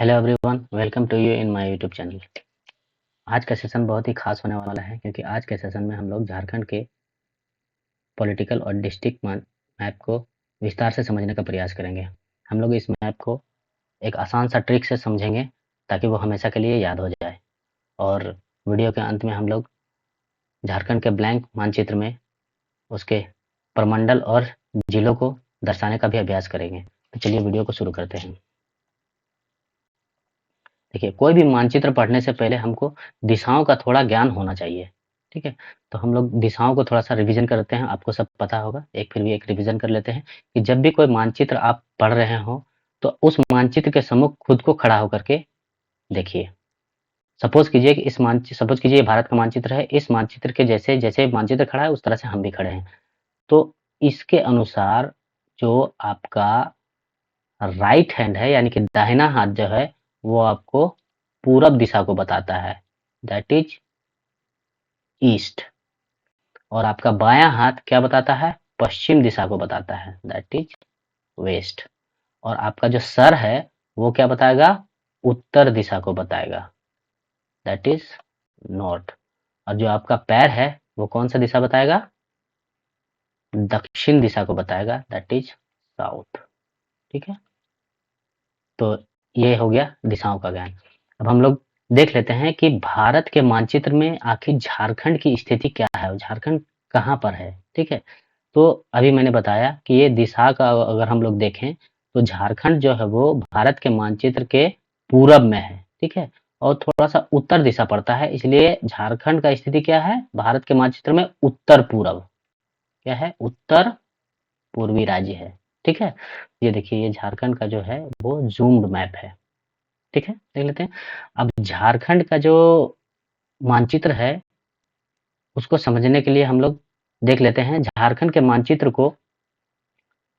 Hello everyone, welcome to you in my YouTube channel. आज का session बहुत ही खास होने वाला है क्योंकि आज के सेशन में हम लोग झारखंड के पॉलिटिकल और डिस्ट्रिक्ट मैप को विस्तार से समझने का प्रयास करेंगे। हम लोग इस मैप को एक आसान सा ट्रिक से समझेंगे ताकि वो हमेशा के लिए याद हो जाए। और वीडियो के अंत में हम लोग झारखंड के ब्लैंक मानचित्र में उसके प्रमंडल और जिलों को दर्शाने का भी अभ्यास करेंगे। तो चलिए वीडियो को शुरू करते हैं। देखिए, कोई भी मानचित्र पढ़ने से पहले हमको दिशाओं का थोड़ा ज्ञान होना चाहिए। ठीक है, तो हम लोग दिशाओं को थोड़ा सा रिवीजन करते हैं। आपको सब पता होगा, फिर भी एक रिवीजन कर लेते हैं कि जब भी कोई मानचित्र आप पढ़ रहे हो तो उस मानचित्र के सम्मुख खुद को खड़ा होकर के देखिए। सपोज कीजिए भारत का मानचित्र है। इस मानचित्र के जैसे जैसे मानचित्र खड़ा है उस तरह से हम भी खड़े हैं। तो इसके अनुसार जो आपका राइट हैंड है यानी कि दाहिना हाथ जो है वो आपको पूरब दिशा को बताता है, दैट इज ईस्ट। और आपका बायां हाथ क्या बताता है? पश्चिम दिशा को बताता है, दैट इज वेस्ट। और आपका जो सर है वो क्या बताएगा? उत्तर दिशा को बताएगा, दैट इज नॉर्थ। और जो आपका पैर है वो कौन सा दिशा बताएगा? दक्षिण दिशा को बताएगा, दैट इज साउथ। ठीक है, तो ये हो गया दिशाओं का ज्ञान। अब हम लोग देख लेते हैं कि भारत के मानचित्र में आखिर झारखंड की स्थिति क्या है, झारखंड कहाँ पर है। ठीक है, तो अभी मैंने बताया कि ये दिशा का अगर हम लोग देखें तो झारखंड जो है वो भारत के मानचित्र के पूरब में है। ठीक है, और थोड़ा सा उत्तर दिशा पड़ता है, इसलिए झारखंड का स्थिति क्या है भारत के मानचित्र में? उत्तर पूरब। क्या है? उत्तर पूर्वी राज्य है। ठीक है, ये देखिए, ये झारखंड का जो है वो जूम्ड मैप है। ठीक है, देख लेते हैं। अब झारखंड का जो मानचित्र है उसको समझने के लिए हम लोग देख लेते हैं। झारखंड के मानचित्र को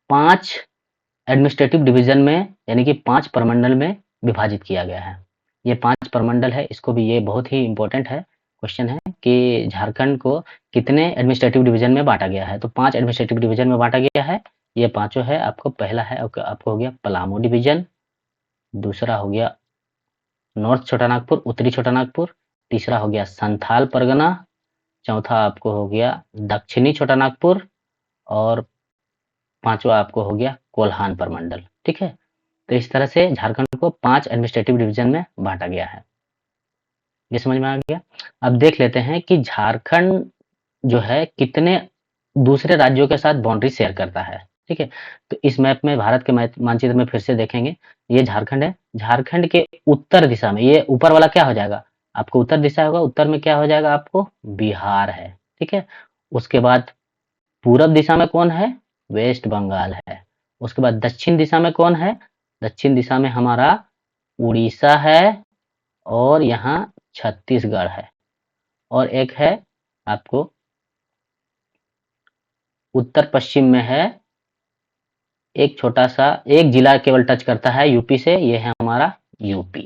5 एडमिनिस्ट्रेटिव डिवीजन में यानी कि 5 प्रमंडल में विभाजित किया गया है। ये 5 प्रमंडल है, इसको भी, ये बहुत ही इम्पोर्टेंट है, क्वेश्चन है कि झारखंड को कितने एडमिनिस्ट्रेटिव डिवीजन में बांटा गया है। तो 5 एडमिनिस्ट्रेटिव डिवीजन में बांटा गया है। ये पांचों है आपको। पहला है आपको हो गया पलामू डिवीजन, दूसरा हो गया नॉर्थ छोटा नागपुर, उत्तरी छोटा नागपुर, तीसरा हो गया संथाल परगना, चौथा आपको हो गया दक्षिणी छोटा नागपुर, और पांचवा आपको हो गया कोल्हान प्रमंडल। ठीक है, तो इस तरह से झारखंड को 5 एडमिनिस्ट्रेटिव डिवीजन में बांटा गया है। ये समझ में आ गया। अब देख लेते हैं कि झारखंड जो है कितने दूसरे राज्यों के साथ बाउंड्री शेयर करता है। ठीक है, तो इस मैप में, भारत के मानचित्र में फिर से देखेंगे, ये झारखंड है। झारखंड के उत्तर दिशा में, ये ऊपर वाला क्या हो जाएगा? आपको उत्तर दिशा होगा, उत्तर में क्या हो जाएगा? आपको बिहार है। ठीक है, उसके बाद पूरब दिशा में कौन है? वेस्ट बंगाल है। उसके बाद दक्षिण दिशा में कौन है? दक्षिण दिशा में हमारा उड़ीसा है, और यहाँ छत्तीसगढ़ है। और एक है आपको उत्तर पश्चिम में है, एक छोटा सा एक जिला केवल टच करता है यूपी से, ये है हमारा यूपी।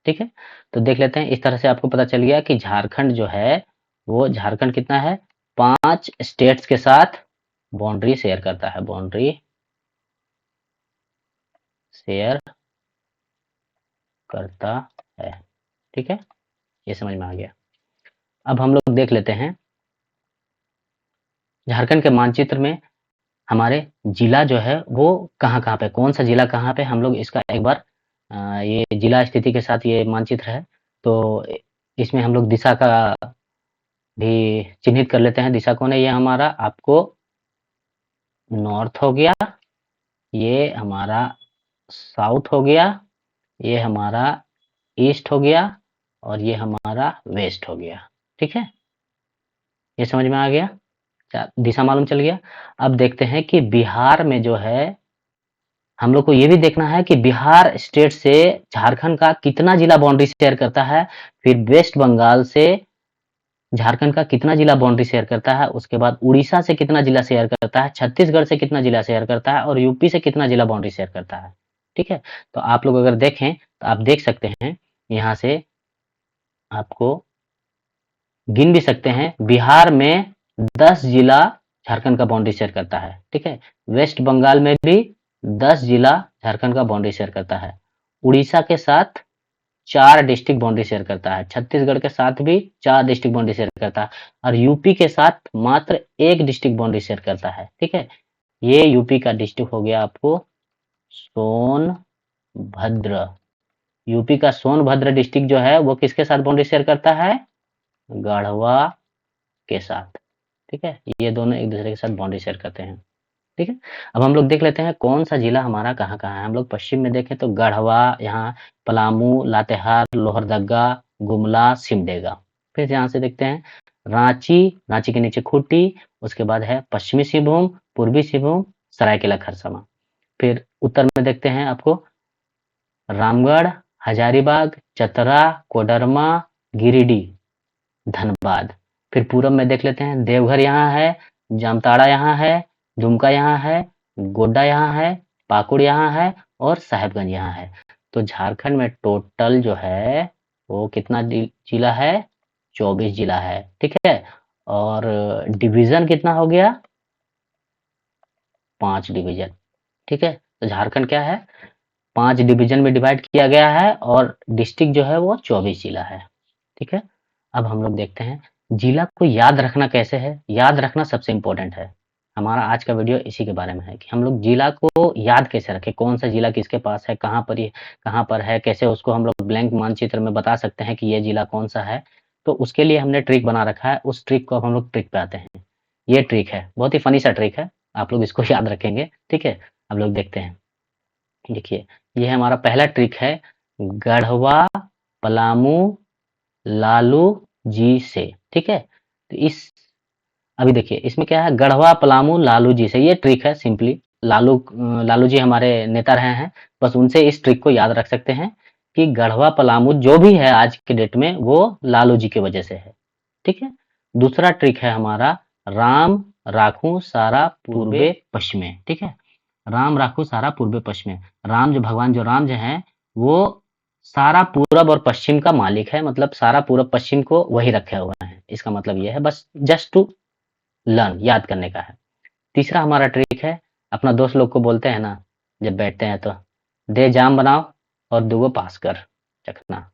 ठीक है, तो देख लेते हैं। इस तरह से आपको पता चल गया कि झारखंड जो है वो, झारखंड कितना है? 5 स्टेट्स के साथ बाउंड्री शेयर करता है, बाउंड्री शेयर करता है। ठीक है, ये समझ में आ गया। अब हम लोग देख लेते हैं झारखंड के मानचित्र में हमारे जिला जो है वो कहाँ कहाँ पे, कौन सा जिला कहाँ पे, हम लोग इसका एक बार ये जिला स्थिति के साथ ये मानचित्र है, तो इसमें हम लोग दिशा का भी चिन्हित कर लेते हैं। दिशा कौन है? ये हमारा आपको नॉर्थ हो गया, ये हमारा साउथ हो गया, ये हमारा ईस्ट हो गया, और ये हमारा वेस्ट हो गया। ठीक है, ये समझ में आ गया, दिशा मालूम चल गया। अब देखते हैं कि बिहार में जो है, हम लोग को ये भी देखना है कि बिहार स्टेट से झारखंड का कितना जिला बाउंड्री शेयर करता है, फिर वेस्ट बंगाल से झारखंड का कितना जिला बाउंड्री शेयर करता है, उसके बाद उड़ीसा से कितना जिला शेयर करता है, छत्तीसगढ़ से कितना जिला शेयर करता है, और यूपी से कितना जिला बाउंड्री शेयर करता है। ठीक है, तो आप लोग अगर देखें तो आप देख सकते हैं, यहाँ से आपको गिन भी सकते हैं। बिहार में 10 जिला झारखंड का बाउंड्री शेयर करता है। ठीक है, वेस्ट बंगाल में भी 10 जिला झारखंड का बाउंड्री शेयर करता है, उड़ीसा के साथ 4 डिस्ट्रिक्ट बाउंड्री शेयर करता है, छत्तीसगढ़ के साथ भी 4 डिस्ट्रिक्ट बाउंड्री शेयर करता है और यूपी के साथ मात्र 1 डिस्ट्रिक्ट बाउंड्री शेयर करता है। ठीक है, ये यूपी का डिस्ट्रिक्ट हो गया आपको सोनभद्र। यूपी का सोनभद्र डिस्ट्रिक्ट जो है वो किसके साथ बाउंड्री शेयर करता है? गढ़वा के साथ। ठीक है, ये दोनों एक दूसरे के साथ बाउंड्री शेयर करते हैं। ठीक है, अब हम लोग देख लेते हैं कौन सा जिला हमारा कहाँ कहाँ है। हम लोग पश्चिम में देखें तो गढ़वा, यहाँ पलामू, लातेहार, लोहरदगा, गुमला, सिमडेगा। फिर यहाँ से देखते हैं रांची, रांची के नीचे खूंटी, उसके बाद है पश्चिमी सिंहभूम, पूर्वी सिंहभूम, सरायकेला खरसावां। फिर उत्तर में देखते हैं आपको रामगढ़, हजारीबाग, चतरा, कोडरमा, गिरिडीह, धनबाद। फिर पूरब में देख लेते हैं देवघर यहाँ है, जामताड़ा यहाँ है, दुमका यहाँ है, गोड्डा यहाँ है, पाकुड़ यहाँ है और साहेबगंज यहाँ है। तो झारखंड में टोटल जो है वो कितना जिला है? 24 जिला है। ठीक है, और डिवीजन कितना हो गया? 5 डिवीजन। ठीक है, तो झारखंड क्या है? 5 डिवीजन में डिवाइड किया गया है और डिस्ट्रिक्ट जो है वो 24 जिला है। ठीक है, अब हम लोग देखते हैं जिला को याद रखना कैसे है। याद रखना सबसे इम्पोर्टेंट है। हमारा आज का वीडियो इसी के बारे में है कि हम लोग जिला को याद कैसे रखें, कौन सा जिला किसके पास है, कहाँ पर ये कहाँ पर है, कैसे उसको हम लोग ब्लैंक मानचित्र में बता सकते हैं कि ये जिला कौन सा है। तो उसके लिए हमने ट्रिक बना रखा है। उस ट्रिक को अब हम लोग ट्रिक पे आते हैं। ये ट्रिक है, बहुत ही फनी सा ट्रिक है, आप लोग इसको याद रखेंगे। ठीक है, हम लोग देखते हैं। देखिए, ये हमारा पहला ट्रिक है, गढ़वा पलामू लालू जी से। ठीक है, तो इस अभी देखिए इसमें क्या है, गढ़वा पलामू लालू जी से। ये ट्रिक है सिंपली। लालू जी हमारे नेता रहे हैं, बस उनसे इस ट्रिक को याद रख सकते हैं कि गढ़वा पलामू जो भी है आज के डेट में वो लालू जी की वजह से है। ठीक है, दूसरा ट्रिक है हमारा राम राखू सारा पूर्वे पश्चिमे। ठीक है, राम राखू सारा पूर्वे पश्चिमे। राम जो भगवान जो राम जो हैं वो सारा पूरब और पश्चिम का मालिक है, मतलब सारा पूरब पश्चिम को वही रखे हुए हैं। इसका मतलब ये है, बस जस्ट टू लर्न, याद करने का है। तीसरा हमारा ट्रिक है, अपना दोस्त लोग को बोलते हैं ना जब बैठते हैं तो, दे जाम बनाओ और दूगो पास कर चखना।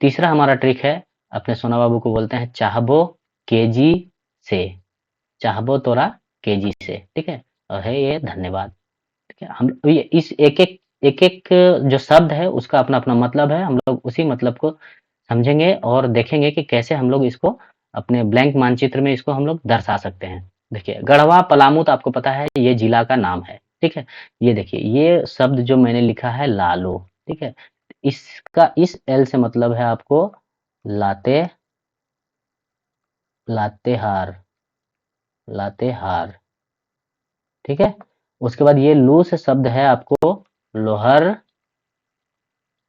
तीसरा हमारा ट्रिक है, अपने सोना बाबू को बोलते हैं चाहबो केजी से, चाहबो तोरा केजी से। ठीक है, और है ये धन्यवाद। ठीक है, हम ये इस एक-एक जो शब्द है उसका अपना-अपना मतलब है। हम लोग उसी मतलब को समझेंगे और देखेंगे कि कैसे हम लोग इसको अपने ब्लैंक मानचित्र में इसको हम लोग दर्शा सकते हैं। देखिए, गढ़वा पलामू तो आपको पता है ये जिला का नाम है। ठीक है, ये देखिए ये शब्द जो मैंने लिखा है लालू। ठीक है, इसका इस एल से मतलब है आपको लाते लातेहार, लातेहार। ठीक है, उसके बाद ये लू से शब्द है आपको लोहर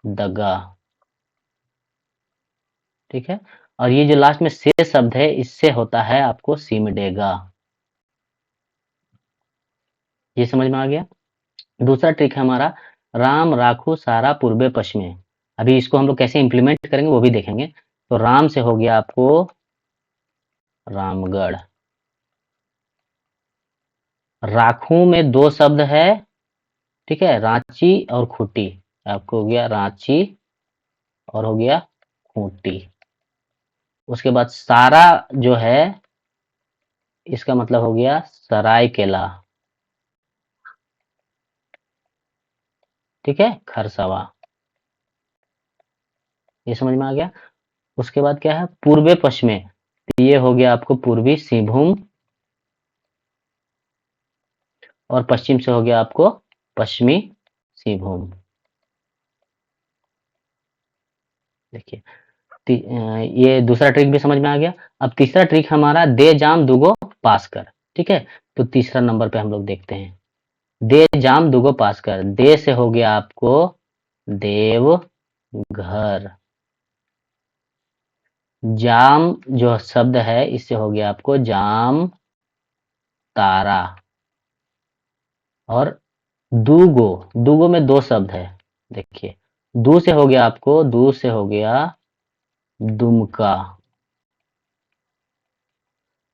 दगा। ठीक है, और ये जो लास्ट में से शब्द है इससे होता है आपको सिमडेगा। ये समझ में आ गया। दूसरा ट्रिक है हमारा राम राखू सारा पूर्वे पश्चिमे। अभी इसको हम लोग कैसे इंप्लीमेंट करेंगे वो भी देखेंगे। तो राम से हो गया आपको रामगढ़। राखू में 2 शब्द है। ठीक है, रांची और खूंटी। आपको हो गया रांची और हो गया खूंटी। उसके बाद सारा जो है इसका मतलब हो गया सरायकेला। ठीक है, खरसवा। ये समझ में आ गया। उसके बाद क्या है पूर्वे पश्चिमे, तो ये हो गया आपको पूर्वी सिंहभूम और पश्चिम से हो गया आपको पश्चिमी सिंहभूम। देखिए, ये दूसरा ट्रिक भी समझ में आ गया। अब तीसरा ट्रिक हमारा दे जाम दुगो पास कर। ठीक है, तो तीसरा नंबर पे हम लोग देखते हैं दे जाम दुगो पास कर। दे से हो गया आपको देव घर। जाम जो शब्द है इससे हो गया आपको जाम तारा। और दूगो, दूगो में 2 शब्द है। देखिए, दू से हो गया आपको, दू से हो गया दुमका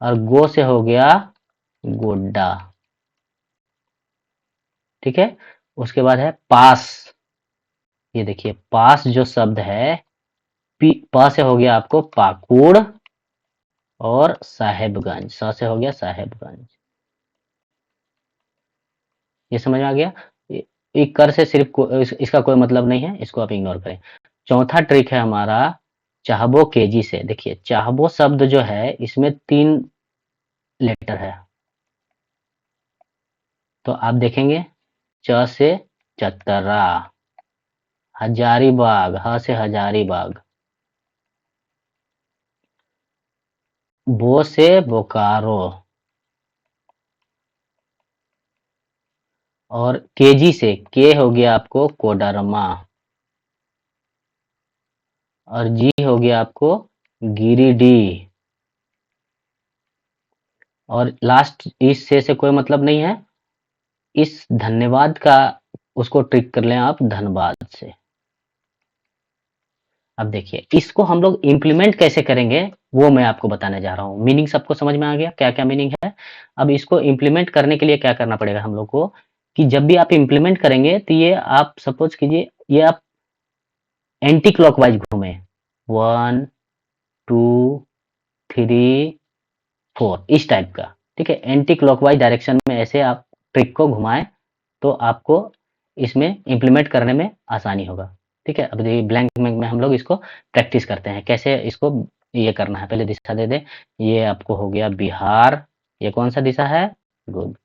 और गो से हो गया गोड्डा। ठीक है, उसके बाद है पास। ये देखिए पास जो शब्द है, प से हो गया आपको पाकुड़ और साहेबगंज, स से हो गया साहेबगंज। ये समझ में आ गया। ये कर से सिर्फ इसका कोई मतलब नहीं है, इसको आप इग्नोर करें। चौथा ट्रिक है हमारा चाहबो केजी से। देखिए चाहबो शब्द जो है इसमें 3 लेटर है, तो आप देखेंगे च से चतरा, हजारीबाग, ह से हजारीबाग, बो से बोकारो, और केजी से के हो गया आपको कोडरमा, और जी हो गया आपको गिरिडीह, और लास्ट इस से कोई मतलब नहीं है। इस धन्यवाद का उसको ट्रिक कर लें आप धनबाद से। अब देखिए इसको हम लोग इम्प्लीमेंट कैसे करेंगे वो मैं आपको बताने जा रहा हूँ। मीनिंग सबको समझ में आ गया क्या क्या मीनिंग है। अब इसको इम्प्लीमेंट करने के लिए क्या करना पड़ेगा हम लोग को, कि जब भी आप इम्प्लीमेंट करेंगे तो ये आप सपोज कीजिए ये आप एंटी क्लॉकवाइज घूमे, 1 2 3 4 इस टाइप का, ठीक है। एंटी क्लॉकवाइज डायरेक्शन में ऐसे आप ट्रिक को घुमाएं तो आपको इसमें इम्प्लीमेंट करने में आसानी होगा, ठीक है। अब देखिए ब्लैंक में हम लोग इसको प्रैक्टिस करते हैं कैसे इसको ये करना है। पहले दिशा दे दें, ये आपको हो गया बिहार, ये कौन सा दिशा है, गुड,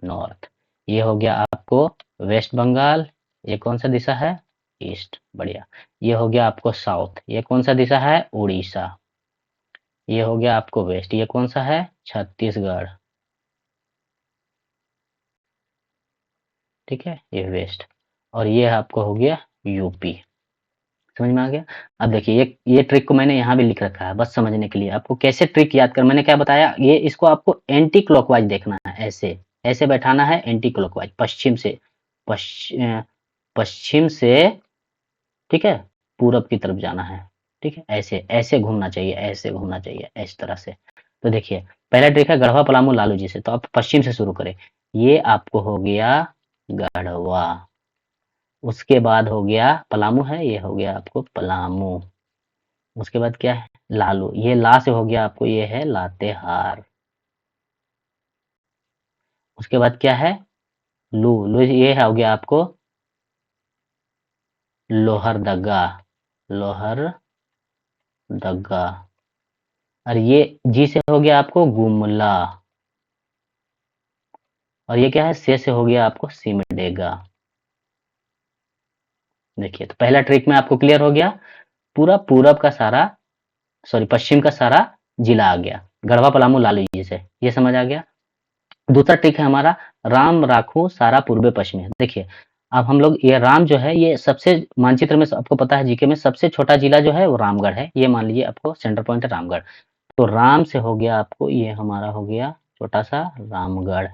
नॉर्थ। ये हो गया आपको वेस्ट बंगाल, ये कौन सा दिशा है, ईस्ट, बढ़िया। ये हो गया आपको साउथ, ये कौन सा दिशा है, उड़ीसा। ये हो गया आपको वेस्ट, ये कौन सा है, छत्तीसगढ़, ठीक है, ये वेस्ट। और ये आपको हो गया यूपी। समझ में आ गया। अब देखिए ये ट्रिक को मैंने यहाँ भी लिख रखा है बस समझने के लिए, आपको कैसे ट्रिक याद कर, मैंने क्या बताया, ये इसको आपको एंटी क्लॉकवाइज देखना है, ऐसे ऐसे बैठाना है एंटी क्लॉकवाइज, पश्चिम पश्चिम से, ठीक है, पूरब की तरफ जाना है, ठीक है, ऐसे ऐसे घूमना चाहिए, ऐसे घूमना चाहिए, इस तरह से। तो देखिए पहला ट्रिक है गढ़वा पलामू लालू जी से, तो आप पश्चिम से शुरू करें। ये आपको हो गया गढ़वा, उसके बाद हो गया पलामू है, ये हो गया आपको पलामू। उसके बाद क्या है, लालू, ये ला से हो गया आपको, ये है लातेहार। उसके बाद क्या है, लू, लू ये हो गया आपको लोहरदगा, लोहरदगा। और ये जी से हो गया आपको गुमला, और ये क्या है, से हो गया आपको सिमडेगा। देखिए तो पहला ट्रिक में आपको क्लियर हो गया, पूरा पूरब का सारा, सॉरी पश्चिम का सारा जिला आ गया, गढ़वा पलामू लालू जी से, ये समझ आ गया। दूसरा ट्रिक है हमारा राम राखू सारा पूर्वे पश्चिमी। देखिए अब हम लोग ये राम जो है ये सबसे मानचित्र में आपको पता है जीके में सबसे छोटा जिला जो है वो रामगढ़ है, ये मान लीजिए आपको सेंटर पॉइंट है रामगढ़। तो राम से हो गया आपको ये हमारा हो गया छोटा सा रामगढ़।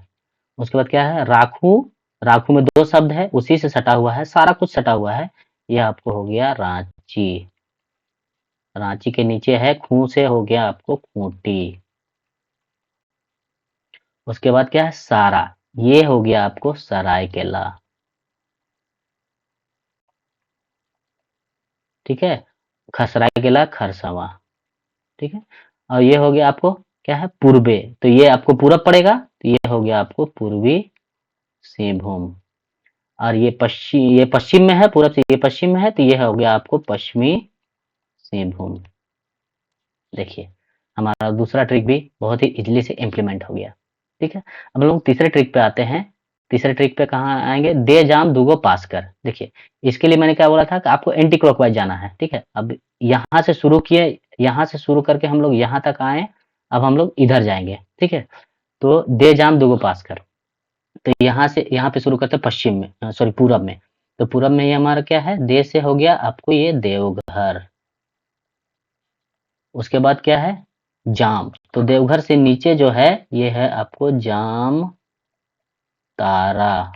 उसके बाद क्या है राखू, राखू में 2 शब्द है, उसी से सटा हुआ है, सारा कुछ सटा हुआ है, ये आपको हो गया रांची। रांची के नीचे है खू से हो गया आपको खूंटी। उसके बाद क्या है सारा, ये हो गया आपको सरायकेला, ठीक है, खसरायकेला खरसावां, ठीक है। और ये हो गया आपको क्या है पूर्वे, तो ये आपको पूरब पड़ेगा, तो ये हो गया आपको पूर्वी सिंहभूम। और ये पश्चिम में है, पूरब से ये पश्चिम में है, तो ये हो गया आपको पश्चिमी सिंहभूम। देखिए हमारा दूसरा ट्रिक भी बहुत ही इजीली से इम्प्लीमेंट हो गया, ठीक है। अब हम लोग तीसरे ट्रिक पे आते हैं। तीसरे ट्रिक पे कहाँ आएंगे, दे जाम दूगो पास कर। देखिए इसके लिए मैंने क्या बोला था कि आपको एंटी क्लॉकवाइज जाना है, ठीक है। अब यहाँ से शुरू किए, यहाँ से शुरू करके हम लोग यहाँ तक आए, अब हम लोग इधर जाएंगे, ठीक है। तो दे जाम दूगो पास कर, तो यहाँ से यहाँ पे शुरू करते हैं पश्चिम में, सॉरी पूरब में। तो पूरब में ये हमारा क्या है, दे से हो गया आपको ये देवघर। उसके बाद क्या है जाम, तो देवघर से नीचे जो है ये है आपको जाम तारा,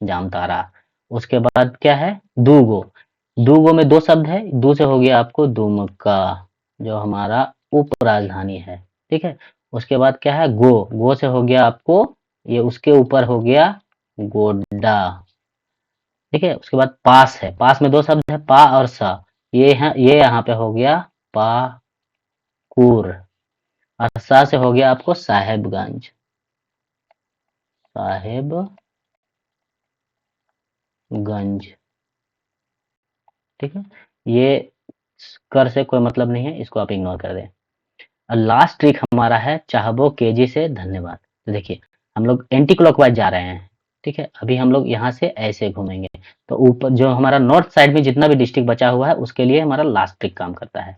जाम तारा। उसके बाद क्या है दूगो, दूगो में 2 शब्द है, दू से हो गया आपको दुमका, जो हमारा उप राजधानी है, ठीक है। उसके बाद क्या है गो, गो से हो गया आपको ये उसके ऊपर हो गया गोड्डा। ठीक है। उसके बाद पास है, पास में दो शब्द है, पा और सा। ये यहाँ पे हो गया पाकुर, और सा से हो गया आपको साहेबगंज, साहेबगंज। ठीक है। ये कर से कोई मतलब नहीं है, इसको आप इग्नोर कर दें। और लास्ट ट्रिक हमारा है चाहबो केजी से धन्यवाद। तो देखिए हम लोग एंटी क्लॉकवाइज जा रहे हैं। ठीक है, अभी हम लोग यहाँ से ऐसे घूमेंगे, तो ऊपर जो हमारा नॉर्थ साइड में जितना भी डिस्ट्रिक्ट बचा हुआ है उसके लिए हमारा लास्ट ट्रिक काम करता है।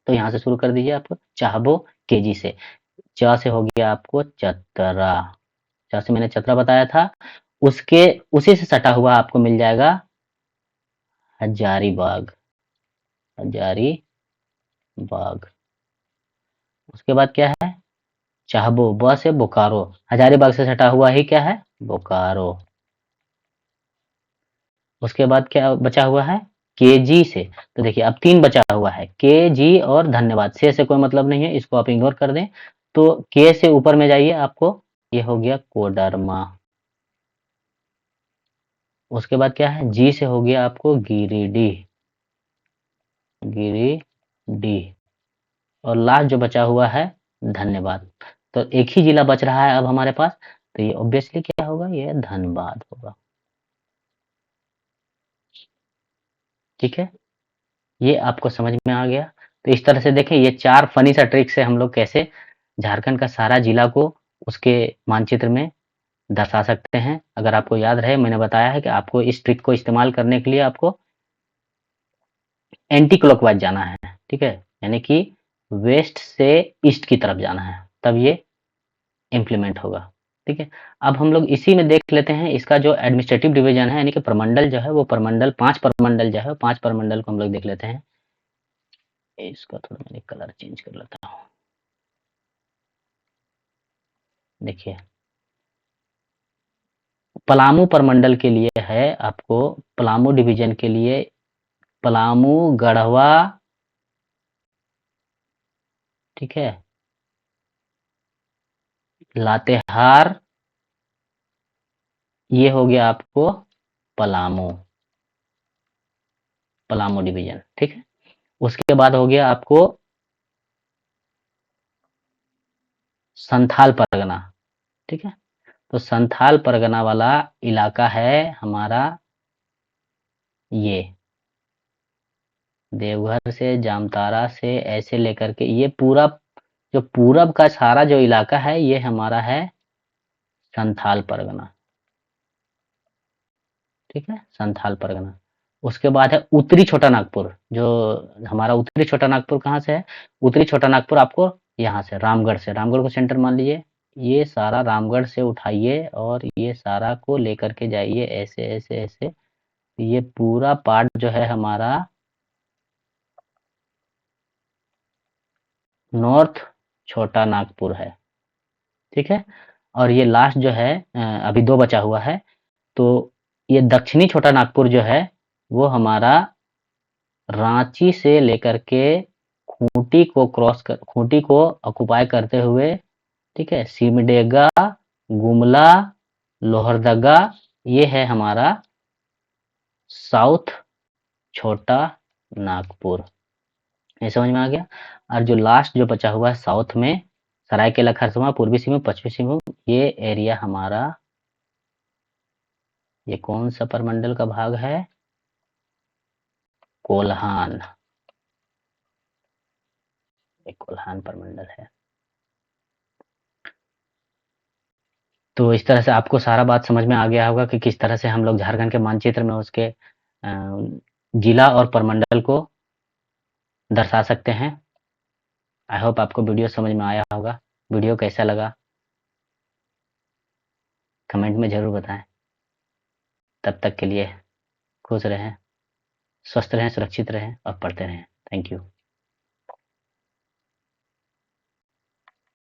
तो यहाँ से शुरू कर दीजिए आप, चाहबो केजी से। च से हो गया आपको चतरा, च से मैंने चतरा बताया था। उसके उसी से सटा हुआ आपको मिल जाएगा हजारीबाग, हजारीबाग। उसके बाद क्या है, चाहबो, ब से बोकारो, हजारीबाग से सटा हुआ ही क्या है, बोकारो। उसके बाद क्या बचा हुआ है, केजी से। तो देखिए अब 3 बचा हुआ है, के, जी और धन्यवाद। से कोई मतलब नहीं है, इसको आप इग्नोर कर दें। तो के से ऊपर में जाइए आपको, ये हो गया कोडरमा। उसके बाद क्या है, जी से हो गया आपको गिरिडीह, गिरिडीह। और लास्ट जो बचा हुआ है धन्यवाद। तो एक ही जिला बच रहा है अब हमारे पास, तो ये ऑब्वियसली क्या होगा, ये धनबाद होगा। ठीक है, ये आपको समझ में आ गया। तो इस तरह से देखें, ये 4 फनी सा ट्रिक से हम लोग कैसे झारखंड का सारा जिला को उसके मानचित्र में दर्शा सकते हैं। अगर आपको याद रहे, मैंने बताया है कि आपको इस ट्रिक को इस्तेमाल करने के लिए आपको एंटी क्लॉकवाइज जाना है। ठीक है, यानी कि वेस्ट से ईस्ट की तरफ जाना है, तब ये इम्प्लीमेंट होगा। ठीक है, अब हम लोग इसी में देख लेते हैं इसका जो एडमिनिस्ट्रेटिव डिवीजन है, यानी कि प्रमंडल जो है वो प्रमंडल 5 प्रमंडल जो है, 5 प्रमंडल को हम लोग देख लेते हैं। इसका थोड़ा मैंने कलर चेंज कर लेता हूँ। देखिए पलामू प्रमंडल के लिए है आपको, पलामू डिवीजन के लिए पलामू, गढ़वा, ठीक है, लातेहार, ये हो गया आपको पलामू, पलामू डिवीजन। ठीक है, उसके बाद हो गया आपको संथाल परगना। ठीक है, तो संथाल परगना वाला इलाका है हमारा ये देवघर से, जामतारा से ऐसे लेकर के ये पूरा जो पूरब का सारा जो इलाका है ये हमारा है संथाल परगना। ठीक है, संथाल परगना। उसके बाद है उत्तरी छोटा नागपुर, जो हमारा उत्तरी छोटा नागपुर कहाँ से है, उत्तरी छोटा नागपुर आपको यहाँ से रामगढ़ से, रामगढ़ को सेंटर मान लीजिए। ये सारा रामगढ़ से उठाइए और ये सारा को लेकर के जाइए ऐसे ऐसे ऐसे, ये पूरा पार्ट जो है हमारा नॉर्थ छोटा नागपुर है। ठीक है, और ये लास्ट जो है अभी 2 बचा हुआ है, तो ये दक्षिणी छोटा नागपुर जो है वो हमारा रांची से लेकर के खूंटी को ऑक्युपाई करते हुए, ठीक है, सिमडेगा, गुमला, लोहरदगा, ये है हमारा साउथ छोटा नागपुर। ये समझ में आ गया। और जो लास्ट जो बचा हुआ है साउथ में, सरायकेला खरसावां, पूर्वी सिंहभूम, पश्चिमी सिंहभूम, ये एरिया हमारा, ये कौन सा प्रमंडल का भाग है, कोल्हान, ये कोल्हान प्रमंडल है। तो इस तरह से आपको सारा बात समझ में आ गया होगा कि किस तरह से हम लोग झारखंड के मानचित्र में उसके जिला और प्रमंडल को दर्शा सकते हैं। आई होप आपको वीडियो समझ में आया होगा। वीडियो कैसा लगा कमेंट में ज़रूर बताएं। तब तक के लिए खुश रहें, स्वस्थ रहें, सुरक्षित रहें और पढ़ते रहें। Thank you.